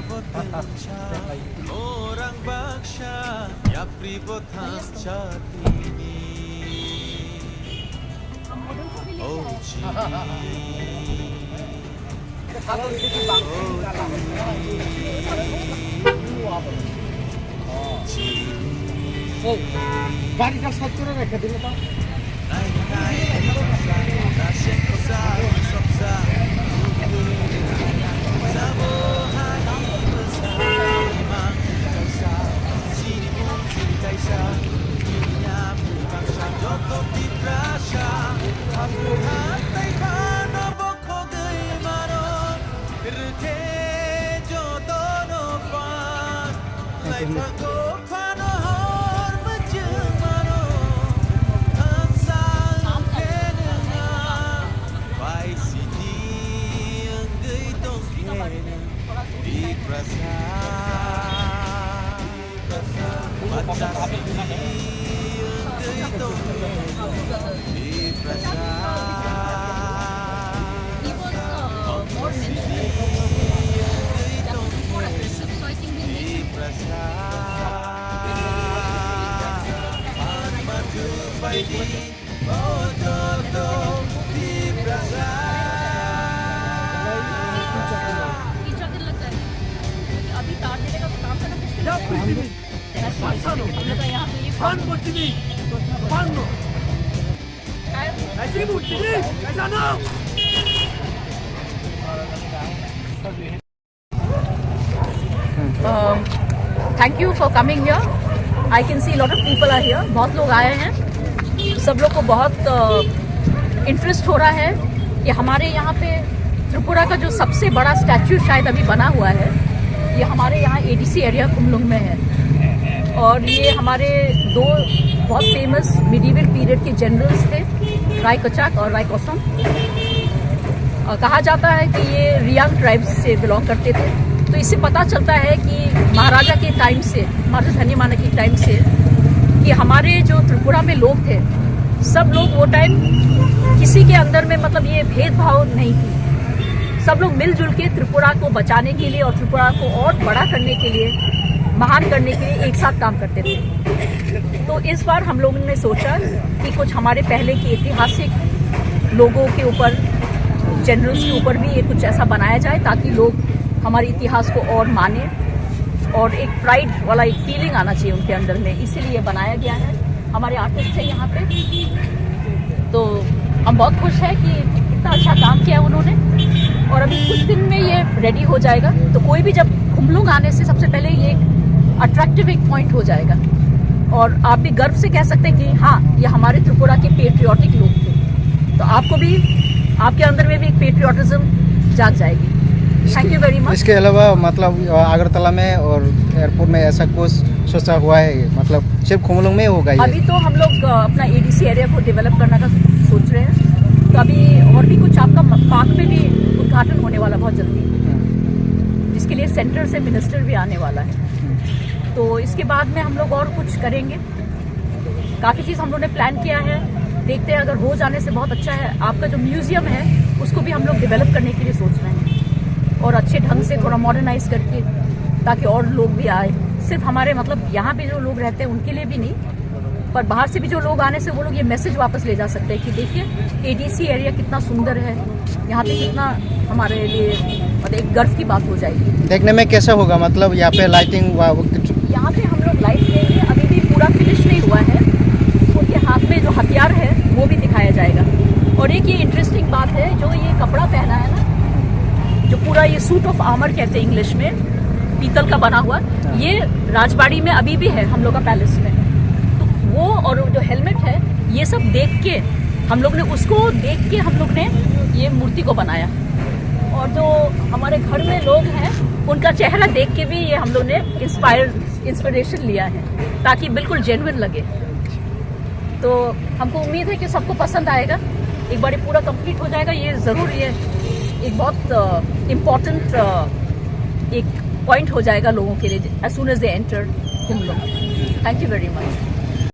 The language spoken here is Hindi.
Orang baksha ya pribothan chatini Oh গাড়িটা সাইড করে রেখে দিলে তো Thank you for coming here. I can see a lot of people are here. बहुत लोग आए हैं. सब लोग को बहुत इंटरेस्ट हो रहा है कि हमारे यहाँ पे त्रिपुरा का जो सबसे बड़ा स्टैचू शायद अभी बना हुआ है, ये हमारे यहाँ एडीसी एरिया कुमलुंग में है. और ये हमारे दो बहुत फेमस मिडीवल पीरियड के जनरल्स थे, राय कचाक और राय कोसम. कहा जाता है कि ये रियांग ट्राइब्स से बिलोंग करते थे. तो इससे पता चलता है कि महाराजा के टाइम से, महाराजा धन्यमाना के टाइम से, कि हमारे जो त्रिपुरा में लोग थे, सब लोग वो टाइम किसी के अंदर में मतलब ये भेदभाव नहीं थी. सब लोग मिलजुल के त्रिपुरा को बचाने के लिए और त्रिपुरा को और बड़ा करने के लिए, महान करने के लिए एक साथ काम करते थे. तो इस बार हम लोगों ने सोचा कि कुछ हमारे पहले के ऐतिहासिक लोगों के ऊपर, जनरल्स के ऊपर भी ये कुछ ऐसा बनाया जाए ताकि लोग हमारे इतिहास को और माने और एक प्राइड वाला एक फीलिंग आना चाहिए उनके अंदर में. इसीलिए बनाया गया है. हमारे आर्टिस्ट है यहाँ पे, तो हम बहुत खुश हैं कि इतना अच्छा काम किया उन्होंने. और अभी कुछ दिन में ये रेडी हो जाएगा. तो कोई भी जब कुमलुंग आने से सबसे पहले ये एक अट्रैक्टिव एक पॉइंट हो जाएगा और आप भी गर्व से कह सकते हैं कि हाँ, ये हमारे त्रिपुरा के पेट्रियाटिक लोग थे. तो आपको भी, आपके अंदर में भी एक पेट्रियाटिज्म जाग जाएगी. Thank you very much. इसके अलावा मतलब अगरतला में और एयरपोर्ट में ऐसा कुछ सोचा हुआ है, मतलब सिर्फ कुमलुंग में होगा ये? अभी तो हम लोग अपना एडीसी एरिया को डेवलप करने का सोच रहे हैं. तो अभी और भी कुछ आपका पार्क में भी उद्घाटन होने वाला बहुत जल्दी, जिसके लिए सेंटर से मिनिस्टर भी आने वाला है. तो इसके बाद में हम लोग और कुछ करेंगे. काफ़ी चीज़ हम लोगों ने प्लान किया है. देखते हैं, अगर हो जाने से बहुत अच्छा है. आपका जो म्यूजियम है उसको भी हम लोग डेवलप करने के लिए सोच रहे हैं और अच्छे ढंग से थोड़ा मॉडर्नाइज करके, ताकि और लोग भी आए. सिर्फ हमारे मतलब यहाँ पे जो लोग रहते हैं उनके लिए भी नहीं, पर बाहर से भी जो लोग आने से वो लोग ये मैसेज वापस ले जा सकते हैं कि देखिए एडीसी एरिया कितना सुंदर है, यहाँ पे कितना हमारे लिए मतलब एक गर्व की बात हो जाएगी. देखने में कैसा होगा, मतलब यहाँ पे लाइटिंग? यहाँ पे हम लोग लाइट देंगे. अभी भी पूरा फिनिश नहीं हुआ है. उनके हाथ में जो हथियार है वो भी दिखाया जाएगा. और एक ये इंटरेस्टिंग बात है, जो ये कपड़ा पहना है ना, जो पूरा ये सूट ऑफ आर्मर कहते हैं इंग्लिश में, पीतल का बना हुआ, ये राजबाड़ी में अभी भी है हम लोग का पैलेस में. तो वो और जो हेलमेट है, ये सब देख के हम लोग ने, उसको देख के हम लोग ने ये मूर्ति को बनाया. और जो हमारे घर में लोग हैं उनका चेहरा देख के भी ये हम लोग ने इंस्पिरेशन लिया है, ताकि बिल्कुल जेन्युइन लगे. तो हमको उम्मीद है कि सबको पसंद आएगा. एक बार पूरा कंप्लीट हो जाएगा, ये ज़रूर ये एक बहुत इम्पॉर्टेंट एक पॉइंट हो जाएगा लोगों के लिए, as soon as they enter Kumlung. Thank you very much.